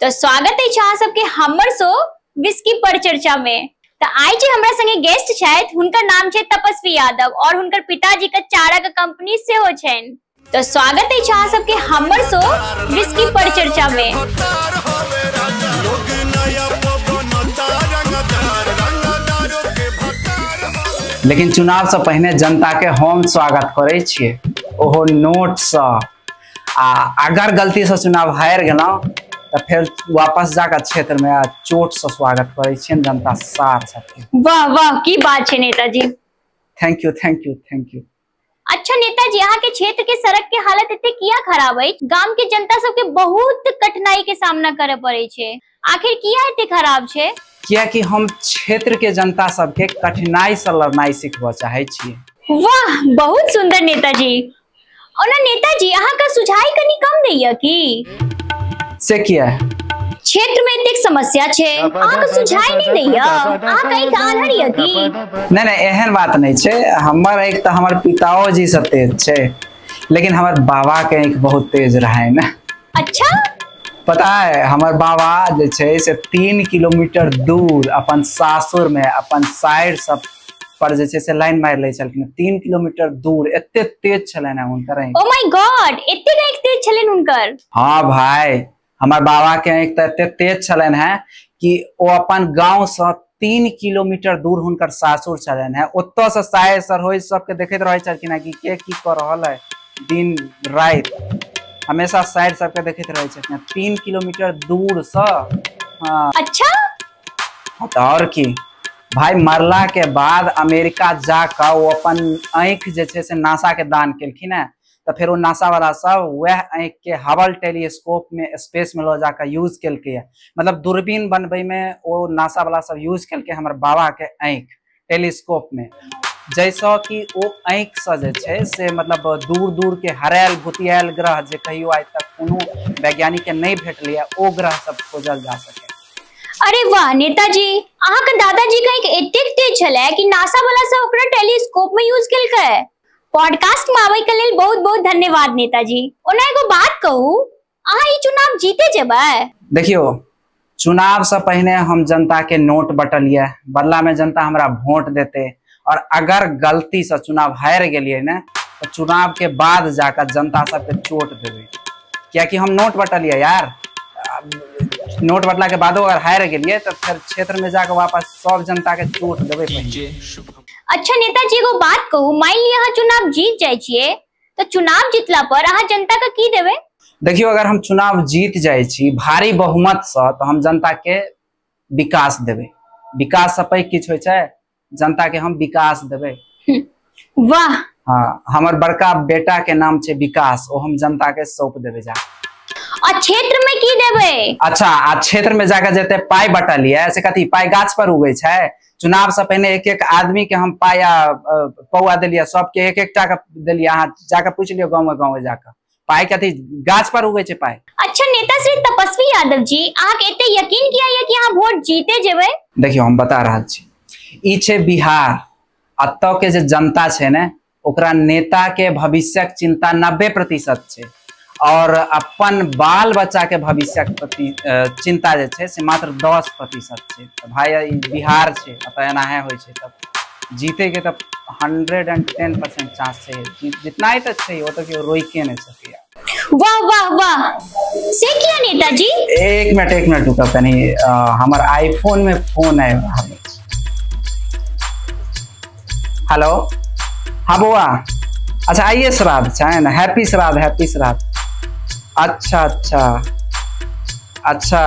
तो स्वागत है छा सबके हमर शो विस्की पर चर्चा में। तो आई जे हमरा संगे गेस्ट छथि, हुनकर नाम छै तपस्वी यादव और हुनकर पिताजी के चारा के कंपनी से हो छन। तो स्वागत है छा सबके हमर शो विस्की पर चर्चा में। लेकिन चुनाव से पहले जनता के हम स्वागत करे छिए, ओहो नोट से। अगर गलती से चुनाव हार गेलौं तो फिर वापस जाकर क्षेत्र में चोट से स्वागत करे छिए जनता सार सबके। वाह वाह की बात छै Netaji. Thank you thank you thank you. अच्छा नेताजी, यहाँ के क्षेत्र के सड़क के हालत इतने किया खराब है? गांव के जनता सबके बहुत कठिनाई के सामना करे पड़े छे, आखिर किया इतने खराब छे? किया कि हम क्षेत्र के जनता सबके कठिनाई से लड़नाई सिखबा चाहे छिए। वाह बहुत सुंदर नेताजी। और ना नेताजी, यहाँ का सुझाई कनी कम दैया की से किया क्षेत्र में इतने समस्या छे, अहाँ का सुझाई नहीं दैया, अहाँ कहीं आन्हर या की? नहीं एहन बात नहीं छे। हमर एक तो हमर पिताओ जी से तेज छे, लेकिन हमर बाबा के एक बहुत तेज रहे ना। अच्छा पता है, हमार बाबा जे छे से 3 किलोमीटर दूर अपन सासुर में अपन साइड सब पर जे छे से लाइन मार ले चलकिन। 3 किलोमीटर दूर एते तेज छले ना हुनकर। ओ माय गॉड, एते तेज छलेन हुनकर? हाँ भाई, हमार बाबा के एक तो एते तेज छलेन है कि वो अपन गांव से 3 किलोमीटर दूर हुनकर सासुर छलेन है। ओतो से साय सर होई सबके देखैत रहे छलकिन कि के की कर रहल है दिन रात, हमेशा साइड सबके देखते रहे छथिन 3 किलोमीटर दूर से। हाँ। अच्छा तो और की भाई, मरला के बाद अमेरिका जाकर वो अपन आँख जे छे से नासा के दान केलखिन है। तो फिर वो नासा वाला सब वह आँख के हबल टेलीस्कोप में स्पेस में लो जाकर यूज केलके है। मतलब दूरबीन बनबे में वो नासा वाला सब यूज केलके हमर बाबा के आँख टेलीस्कोप में। जैसा कि वो आँख से जे छे से मतलब दूर दूर के हरायल भुतियाल ग्रह जे कहियो आज तक कोनो वैज्ञानिक के नहीं भेटलिए, ओ ग्रह सब खोजल जा सके। अरे वाह नेताजी, अहाँ के दादाजी का एक एतेक तेज छले कि नासा वाला सब ओकरा टेलीस्कोप में यूज केलकै। पॉडकास्ट में आबै के लेल बहुत बहुत धन्यवाद नेताजी। ओना एगो बात कहू, अहाँ ई चुनाव जीते जेबै? देखियो, चुनाव से पहले हम जनता के नोट बटलिए, बदला में जनता हमरा वोट देते। और अगर गलती से चुनाव हार गेलिए ना तो चुनाव के बाद जाकर जनता सबके चोट देवे। क्या कि हम नोट बटलिए यार, नोट बटला के बाद अगर हार गेलिए तो फिर क्षेत्र में जाकर वापस सब जनता के चोट देवे। अच्छा नेताजी, एगो बात कहू, मान लिया अहाँ चुनाव जीत जाय छिए तो चुनाव जीतला पर अहाँ जनता के की देवे? देखियो, अगर हम चुनाव जीत जाय छी भारी बहुमत से तो हम जनता के विकास देवे। विकास से पैघ किछ होय छै, जनता के हम विकास देवे। वाह। हाँ, हमर बड़का बेटा के नाम छे विकास, वो हम जनता के सौंप देवे जा। और क्षेत्र में की देवे? अच्छा, आ क्षेत्र में जाकर जेते पाई बटलिए, ऐसे कथी पाई गाछ पर उगे छै? चुनाव से पहले एक एक आदमी के हम पाया पौआ दिलिए, सबके एक एक टा के दिलिए। अहाँ जाकर पूछ लियो गाँव जाकर, पाई कथी गाछ पर उगे छै पाई। अच्छा नेता श्री तपस्वी यादव जी, अहाँ के एते यकीन किया है कि अहाँ वोट जीते जेबै? देखियो, हम बता रहल छी, ई छे बिहार। अतौ के जे जनता छे ने, ओकरा नेता के भविष्यक चिंता 90% छे और अपन बाल बच्चा के भविष्यक प्रति चिंता जे छे से मात्र 10% छे। तो भाई ई बिहार छे, अतः एना है होय छे। तब जीते के तब 110% चांस छे। जितना ही तो छे वो तो केओ रोई के नहीं सके। वाह वाह वाह, से किया नेताजी? एक मिनट रुको तनी, हमर आईफोन में फोन है। हेलो, हाँ बउआ। अच्छा आइए, श्राद्ध छै ना? हैप्पी श्राद्ध, हैप्पी श्राद्ध। अच्छा अच्छा अच्छा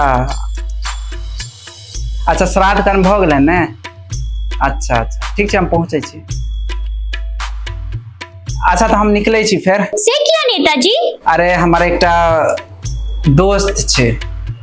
अच्छा, श्राद्ध कर्म भ गेलै ने? अच्छा अच्छा, ठीक छै, हम पहुँचे छी। अच्छा तो हम निकले छी फिर। से किया नेताजी? अरे हमारे एकटा दोस्त छे,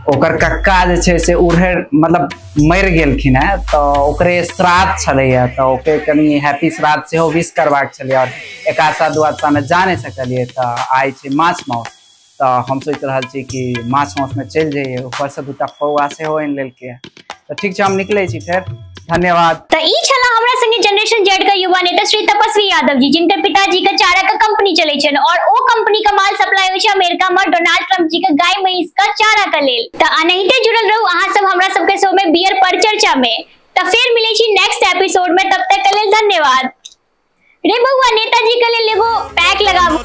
ओकर कक्का जे छे से उड़े मतलब मर गेलखिन है, तो ओकरे श्राद्ध छलैया, तो ओके कनी हैप्पी श्राद्ध से हो विश करबाक छलै। और एक आशा दू आशा में जा नहीं सकलिए, तो आइ छे माछ मौस। तो हम सोच रहल छी कि माछ मौस में चल जाइए, ऊपर से 2टा पौआ से हो इन लेल के। तो ठीक है, हम निकले छी फिर। धन्यवाद। तो ई छला हमरा संगे जनरेशन जेड का युवा नेता श्री तपस्वी यादव जी, जिनके पिताजी का चारा का कंपनी चले छन और ओ कंपनी का माल सप्लाई होय छै अमेरिका में डोनाल्ड ट्रम्प जी के गाय महिष का चारा का लेल। तो अनहिते जुड़ल रहू अहाँ सब हमरा सब के शो में बियर पर चर्चा में। तो फिर मिले छी नेक्स्ट एपिसोड में, तब तक के लेल धन्यवाद। रे बउआ नेताजी के लेल एगो पैक लगाबू।